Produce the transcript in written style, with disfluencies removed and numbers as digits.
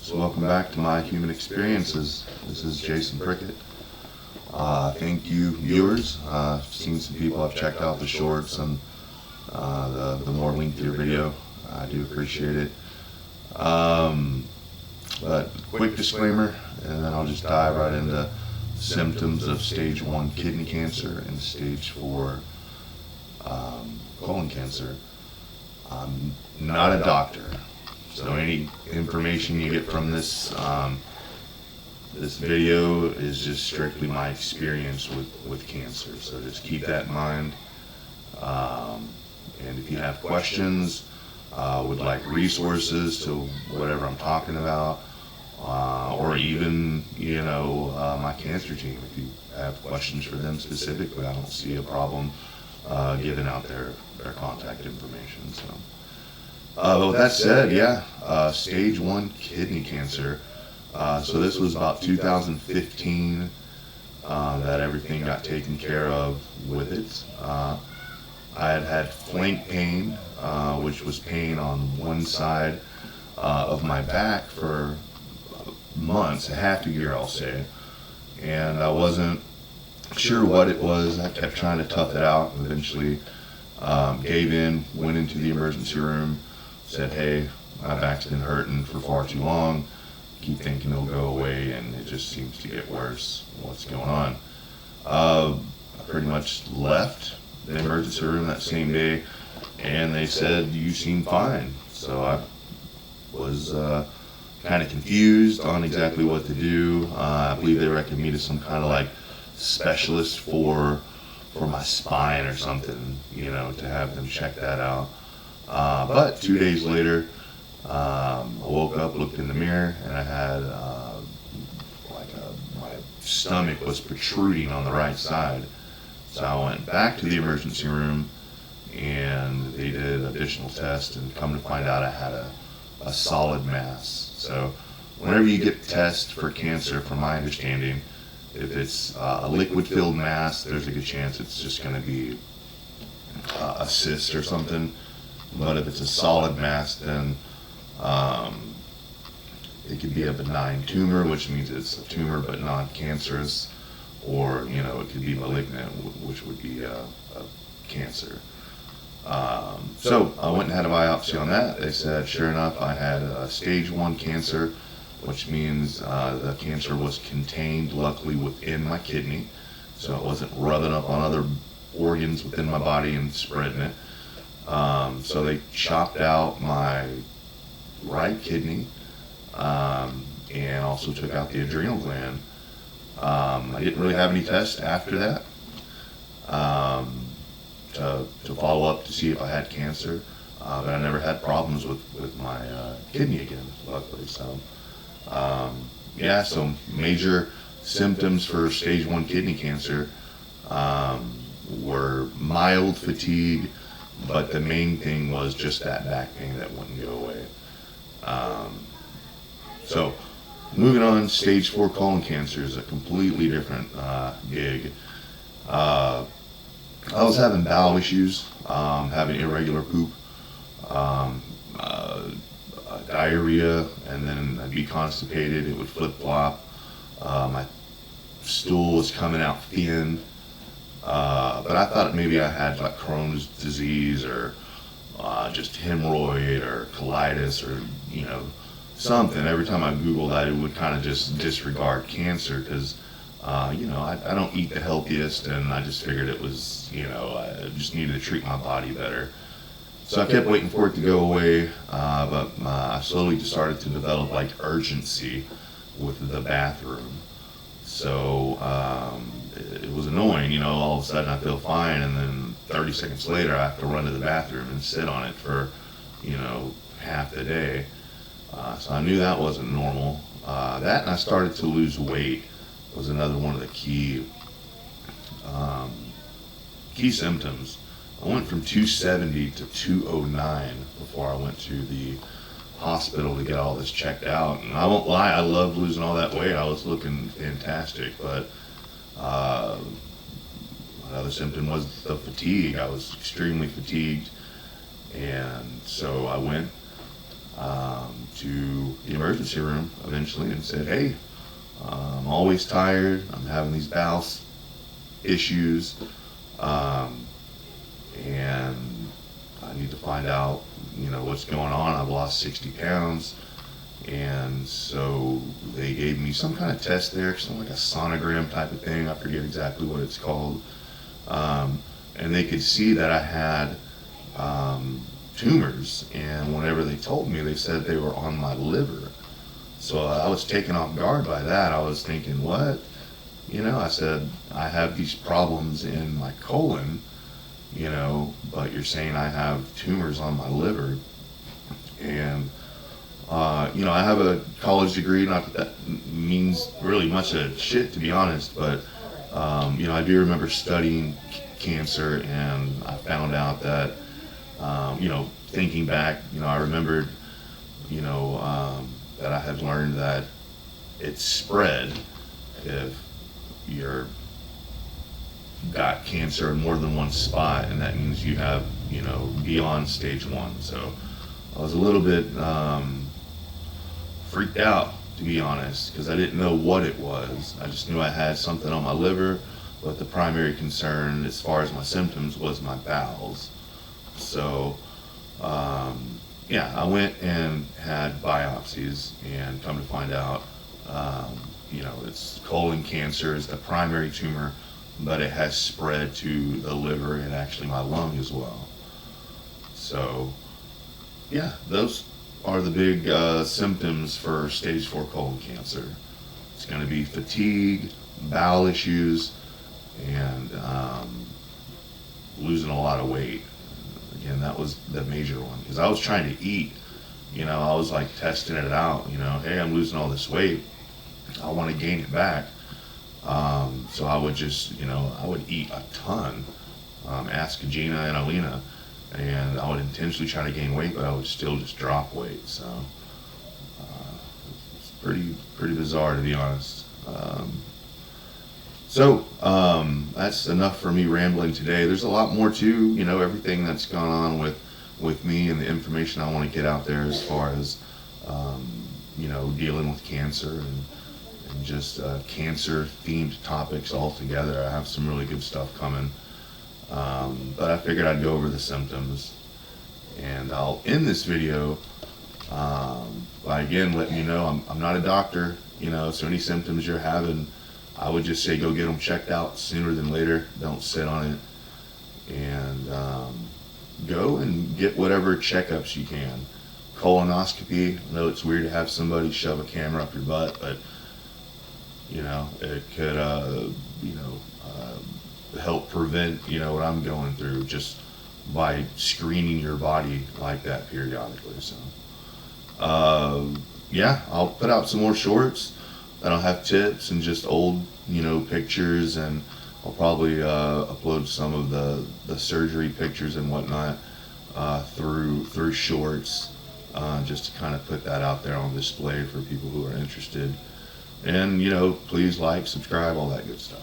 So welcome back to My Human Experiences. This is Jason Prickett. Thank you, viewers. I've seen some people have checked out the shorts and the more lengthier video. I do appreciate it. But quick disclaimer, and then I'll just dive right into symptoms of stage 1 kidney cancer and stage 4 colon cancer. I'm not a doctor, so any information you get from this this video is just strictly my experience with cancer. So just keep that in mind. And if you have questions, would like resources to whatever I'm talking about, or even my cancer team, if you have questions for them specifically, I don't see a problem giving out their contact information. So, but with that said, stage 1 kidney cancer. So this was about 2015 that everything got taken care of with it. I had flank pain, which was pain on one side of my back for months, a half a year I'll say, and I wasn't sure what it was. I kept trying to tough it out, and eventually gave in, went into the emergency room, said, hey, my back's been hurting for far too long, keep thinking it'll go away, and it just seems to get worse. What's going on? I pretty much left the emergency room that same day, and they said, you seem fine. So I was kind of confused on exactly what to do. I believe they recommended me to some kind of like specialist for my spine or something, to have them check that out. But 2 days later, I woke up, looked in the mirror, and I had my stomach was protruding on the right side. So I went back to the emergency room, and they did additional tests, and come to find out I had a solid mass. So whenever you get tests for cancer, from my understanding, if it's a liquid-filled mass, there's a good chance it's just going to be a cyst or something. But if it's a solid mass, then it could be a benign tumor, which means it's a tumor but non-cancerous, or it could be malignant, which would be a cancer. So I went and had a biopsy on that. They said, sure enough, I had stage 1 cancer, which means the cancer was contained, luckily, within my kidney, so it wasn't rubbing up on other organs within my body and spreading it. So they chopped out my right kidney, and also took out the adrenal gland. I didn't really have any tests after that to follow up to see if I had cancer, but I never had problems with my kidney again, luckily. So so major symptoms for stage 1 kidney cancer were mild fatigue, but the main thing was just that back pain that wouldn't go away. So moving on, stage 4 colon cancer is a completely different gig. I was having bowel issues, having irregular poop, diarrhea, and then I'd be constipated. It would flip-flop. My stool was coming out thin. But I thought maybe I had like Crohn's disease, or just hemorrhoid, or colitis, or something. Every time I Googled that, it would kind of just disregard cancer, because I don't eat the healthiest, and I just figured it was I just needed to treat my body better. So I kept waiting for it to go away, but I slowly just started to develop like urgency with the bathroom. So it was annoying, all of a sudden I feel fine, and then 30 seconds later I have to run to the bathroom and sit on it for, half the day. So I knew that wasn't normal. That, and I started to lose weight, was another one of the key symptoms. I went from 270 to 209 before I went to the hospital to get all this checked out. And I won't lie, I loved losing all that weight. I was looking fantastic, but another symptom was the fatigue. I was extremely fatigued, and so I went. to the emergency room eventually and said, hey, I'm always tired. I'm having these bowel issues. And I need to find out, what's going on. I've lost 60 pounds. And so they gave me some kind of test there, something like a sonogram type of thing. I forget exactly what it's called. And they could see that I had tumors. And whenever they told me, they said they were on my liver. So I was taken off guard by that. I was thinking, what? I said, I have these problems in my colon, but you're saying I have tumors on my liver. And I have a college degree, not that means really much of shit, to be honest, but, I do remember studying cancer, and I found out that, thinking back, I remembered, that I had learned that it's spread if you're got cancer in more than one spot, and that means you have, beyond stage 1. So I was a little bit, freaked out, to be honest, because I didn't know what it was. I just knew I had something on my liver, but the primary concern as far as my symptoms was my bowels. So, I went and had biopsies, and come to find out, it's colon cancer is the primary tumor, but it has spread to the liver and actually my lung as well. So, those are the big symptoms for stage 4 colon cancer. It's going to be fatigue, bowel issues, and losing a lot of weight. Again, that was the major one, because I was trying to eat. I was like testing it out. Hey, I'm losing all this weight. I want to gain it back. So I would just, I would eat a ton. Ask Gina and Alina. And I would intentionally try to gain weight, but I would still just drop weight. So it's pretty bizarre, to be honest. That's enough for me rambling today. There's a lot more to, everything that's gone on with me and the information I want to get out there as far as, dealing with cancer and just cancer-themed topics altogether. I have some really good stuff coming. But I figured I'd go over the symptoms, and I'll end this video by again letting you know I'm not a doctor, so any symptoms you're having, I would just say go get them checked out sooner than later. Don't sit on it, and go and get whatever checkups you can. Colonoscopy, I know it's weird to have somebody shove a camera up your butt, but it could help prevent, what I'm going through, just by screening your body like that periodically. So, I'll put out some more shorts that'll have tips and just old, pictures, and I'll probably upload some of the surgery pictures and whatnot through shorts, just to kind of put that out there on display for people who are interested. And, please like, subscribe, all that good stuff.